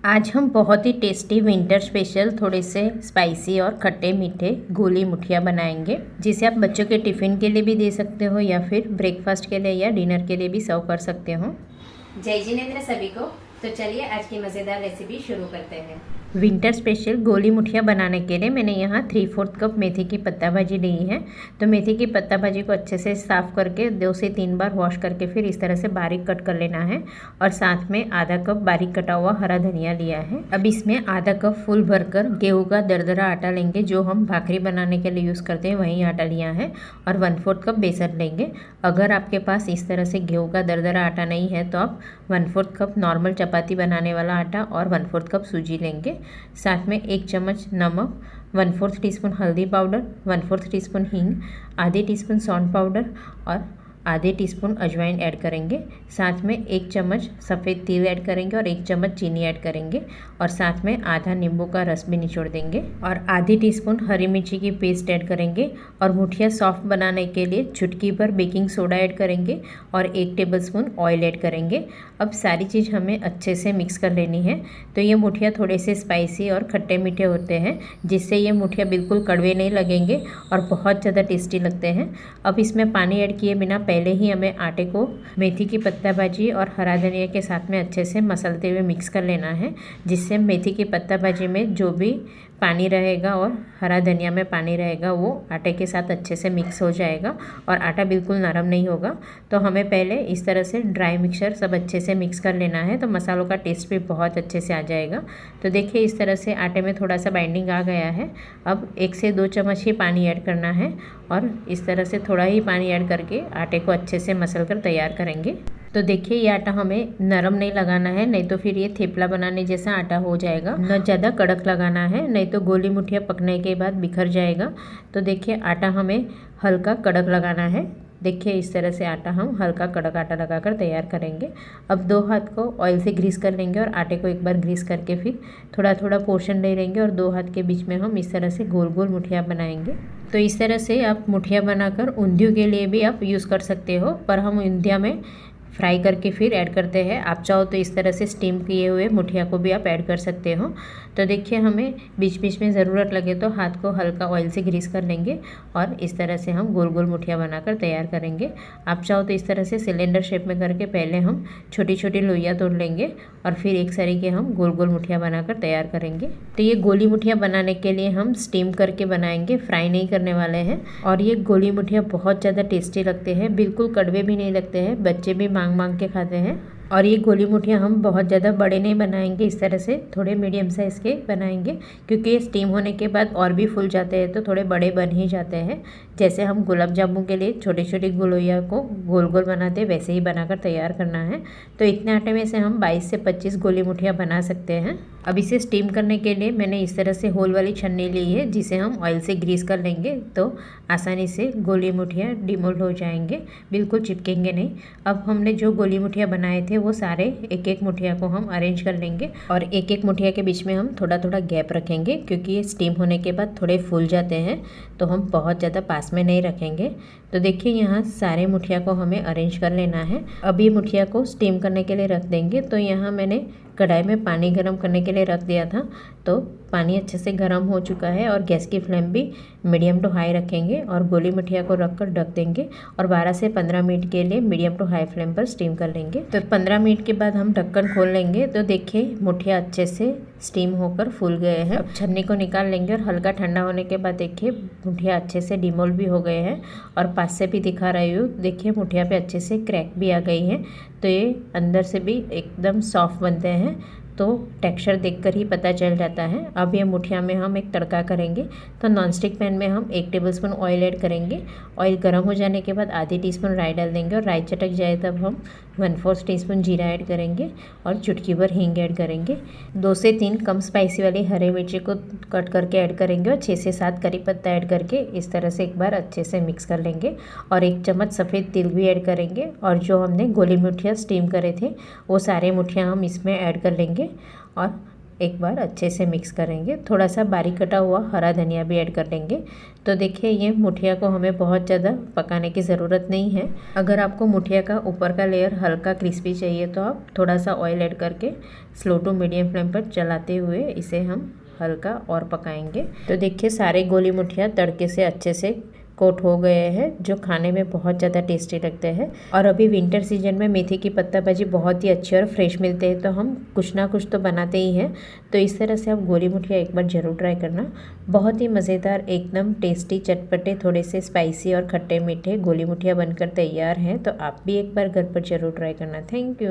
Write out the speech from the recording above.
आज हम बहुत ही टेस्टी विंटर स्पेशल थोड़े से स्पाइसी और खट्टे मीठे गोली मुठिया बनाएंगे, जिसे आप बच्चों के टिफ़िन के लिए भी दे सकते हो या फिर ब्रेकफास्ट के लिए या डिनर के लिए भी सर्व कर सकते हो। जय जिनेंद्र सभी को। तो चलिए आज की मज़ेदार रेसिपी शुरू करते हैं। विंटर स्पेशल गोली मुठिया बनाने के लिए मैंने यहाँ 3/4 कप मेथी की पत्ता भाजी ली है। तो मेथी की पत्ता भाजी को अच्छे से साफ़ करके 2 से 3 बार वॉश करके फिर इस तरह से बारीक कट कर लेना है। और साथ में आधा कप बारीक कटा हुआ हरा धनिया लिया है। अब इसमें आधा कप फुल भरकर गेहूँ का दरदरा आटा लेंगे, जो हम भाकरी बनाने के लिए यूज़ करते हैं वही आटा लिया है। और 1/4 कप बेसन लेंगे। अगर आपके पास इस तरह से गेहूँ का दरदरा आटा नहीं है तो आप 1/4 कप नॉर्मल चपाती बनाने वाला आटा और 1/4 कप सूजी लेंगे। साथ में 1 चम्मच नमक, 1/4 टीस्पून हल्दी पाउडर, 1/4 टीस्पून हींग, आधे टीस्पून सौंठ पाउडर और आधे टीस्पून अजवाइन ऐड करेंगे। साथ में 1 चम्मच सफ़ेद तिल ऐड करेंगे और 1 चम्मच चीनी ऐड करेंगे। और साथ में आधा नींबू का रस भी निचोड़ देंगे और आधी टीस्पून हरी मिर्ची की पेस्ट ऐड करेंगे। और मुठिया सॉफ्ट बनाने के लिए चुटकी भर बेकिंग सोडा ऐड करेंगे और 1 टेबलस्पून ऑयल ऐड करेंगे। अब सारी चीज़ हमें अच्छे से मिक्स कर लेनी है। तो ये मुठिया थोड़े से स्पाइसी और खट्टे मीठे होते हैं, जिससे ये मुठिया बिल्कुल कड़वे नहीं लगेंगे और बहुत ज़्यादा टेस्टी लगते हैं। अब इसमें पानी ऐड किए बिना पहले ही हमें आटे को मेथी की पत्ता भाजी और हरा धनिया के साथ में अच्छे से मसलते हुए मिक्स कर लेना है, जिससे मेथी की पत्ता भाजी में जो भी पानी रहेगा और हरा धनिया में पानी रहेगा वो आटे के साथ अच्छे से मिक्स हो जाएगा और आटा बिल्कुल नरम नहीं होगा। तो हमें पहले इस तरह से ड्राई मिक्सचर सब अच्छे से मिक्स कर लेना है, तो मसालों का टेस्ट भी बहुत अच्छे से आ जाएगा। तो देखिए इस तरह से आटे में थोड़ा सा बाइंडिंग आ गया है। अब 1 से 2 चम्मच ही पानी ऐड करना है और इस तरह से थोड़ा ही पानी ऐड करके आटे को अच्छे से मसल कर तैयार करेंगे। तो देखिए ये आटा हमें नरम नहीं लगाना है, नहीं तो फिर ये थेपला बनाने जैसा आटा हो जाएगा। न ज़्यादा कड़क लगाना है, नहीं तो गोली मुठिया पकने के बाद बिखर जाएगा। तो देखिए आटा हमें हल्का कड़क लगाना है। देखिए इस तरह से आटा हम हल्का कड़क आटा लगाकर तैयार करेंगे। अब 2 हाथ को ऑयल से ग्रीस कर लेंगे और आटे को एक बार ग्रीस करके फिर थोड़ा थोड़ा पोर्शन ले लेंगे और 2 हाथ के बीच में हम इस तरह से गोल गोल मुठिया बनाएंगे। तो इस तरह से आप मुठिया बनाकर ऊंधियों के लिए भी आप यूज़ कर सकते हो, पर हम ऊंधिया में फ्राई करके फिर ऐड करते हैं। आप चाहो तो इस तरह से स्टीम किए हुए मुठिया को भी आप ऐड कर सकते हो। तो देखिए हमें बीच बीच में ज़रूरत लगे तो हाथ को हल्का ऑयल से ग्रीस कर लेंगे और इस तरह से हम गोल गोल मुठिया बनाकर तैयार करेंगे। आप चाहो तो इस तरह से सिलेंडर शेप में करके पहले हम छोटी छोटी लोइयाँ तोड़ लेंगे और फिर एक सारी के हम गोल गोल मुठिया बनाकर तैयार करेंगे। तो ये गोली मुठिया बनाने के लिए हम स्टीम करके बनाएंगे, फ्राई नहीं करने वाले हैं। और ये गोली मुठिया बहुत ज़्यादा टेस्टी लगते हैं, बिल्कुल कड़वे भी नहीं लगते हैं, बच्चे भी मांग मांग के खाते हैं। और ये गोली मुठिया हम बहुत ज़्यादा बड़े नहीं बनाएंगे, इस तरह से थोड़े मीडियम साइज़ के बनाएंगे, क्योंकि ये स्टीम होने के बाद और भी फूल जाते हैं तो थोड़े बड़े बन ही जाते हैं। जैसे हम गुलाब जामुन के लिए छोटी छोटी गोलोइया को गोल गोल बनाते हैं वैसे ही बनाकर तैयार करना है। तो इतने आटे में से हम 22 से 25 गोली मुठिया बना सकते हैं। अब इसे स्टीम करने के लिए मैंने इस तरह से होल वाली छन्नी ली है, जिसे हम ऑयल से ग्रीस कर लेंगे तो आसानी से गोली मुठिया डिमोल्ड हो जाएंगे, बिल्कुल चिपकेंगे नहीं। अब हमने जो गोली मुठिया बनाए थे वो सारे एक एक मुठिया को हम अरेंज कर लेंगे और एक एक मुठिया के बीच में हम थोड़ा थोड़ा गैप रखेंगे, क्योंकि ये स्टीम होने के बाद थोड़े फूल जाते हैं तो हम बहुत ज़्यादा पास में नहीं रखेंगे। तो देखिए यहाँ सारे मुठिया को हमें अरेंज कर लेना है। अब ये मुठिया को स्टीम करने के लिए रख देंगे। तो यहाँ मैंने कढ़ाई में पानी गर्म करने के लिए रख दिया था, तो पानी अच्छे से गर्म हो चुका है और गैस की फ्लेम भी मीडियम टू हाई रखेंगे और गोली मुठिया को रखकर ढक देंगे और 12 से 15 मिनट के लिए मीडियम टू हाई फ्लेम पर स्टीम कर लेंगे। तो 15 मिनट के बाद हम ढक्कन खोल लेंगे। तो देखिए मुठिया अच्छे से स्टीम होकर फूल गए हैं। अब छन्नी को निकाल लेंगे और हल्का ठंडा होने के बाद देखिए मुठिया अच्छे से डिमोल्ड भी हो गए हैं। और पास से भी दिखा रही हूँ, देखिए मुठिया पे अच्छे से क्रैक भी आ गई है। तो ये अंदर से भी एकदम सॉफ्ट बनते हैं, तो टेक्सचर देखकर ही पता चल जाता है। अब ये मुठिया में हम एक तड़का करेंगे। तो नॉनस्टिक पैन में हम 1 टेबलस्पून ऑयल ऐड करेंगे। ऑयल गर्म हो जाने के बाद आधी टीस्पून राई डाल देंगे और राई चटक जाए तब हम 1/4 टीस्पून जीरा ऐड करेंगे और चुटकी भर हींग ऐड करेंगे। 2 से 3 कम स्पाइसी वाली हरी मिर्ची को कट करके ऐड करेंगे और 6 से 7 करी पत्ता ऐड करके इस तरह से एक बार अच्छे से मिक्स कर लेंगे। और 1 चम्मच सफ़ेद तिल भी ऐड करेंगे और जो हमने गोली मुठिया स्टीम करे थे वो सारे मुठिया हम इसमें ऐड कर लेंगे और एक बार अच्छे से मिक्स करेंगे। थोड़ा सा बारीक कटा हुआ हरा धनिया भी ऐड कर देंगे। तो देखिए ये मुठिया को हमें बहुत ज़्यादा पकाने की ज़रूरत नहीं है। अगर आपको मुठिया का ऊपर का लेयर हल्का क्रिस्पी चाहिए तो आप थोड़ा सा ऑयल ऐड करके स्लो टू मीडियम फ्लेम पर चलाते हुए इसे हम हल्का और पकाएंगे। तो देखिए सारे गोली मुठिया तड़के से अच्छे से कोट हो गए हैं, जो खाने में बहुत ज़्यादा टेस्टी लगते हैं। और अभी विंटर सीजन में मेथी की पत्ता भाजी बहुत ही अच्छी और फ्रेश मिलते हैं, तो हम कुछ ना कुछ तो बनाते ही हैं। तो इस तरह से आप गोली मुठिया एक बार ज़रूर ट्राई करना। बहुत ही मज़ेदार, एकदम टेस्टी, चटपटे, थोड़े से स्पाइसी और खट्टे मीठे गोली मुठिया बनकर तैयार हैं। तो आप भी एक बार घर पर ज़रूर ट्राई करना। Thank you.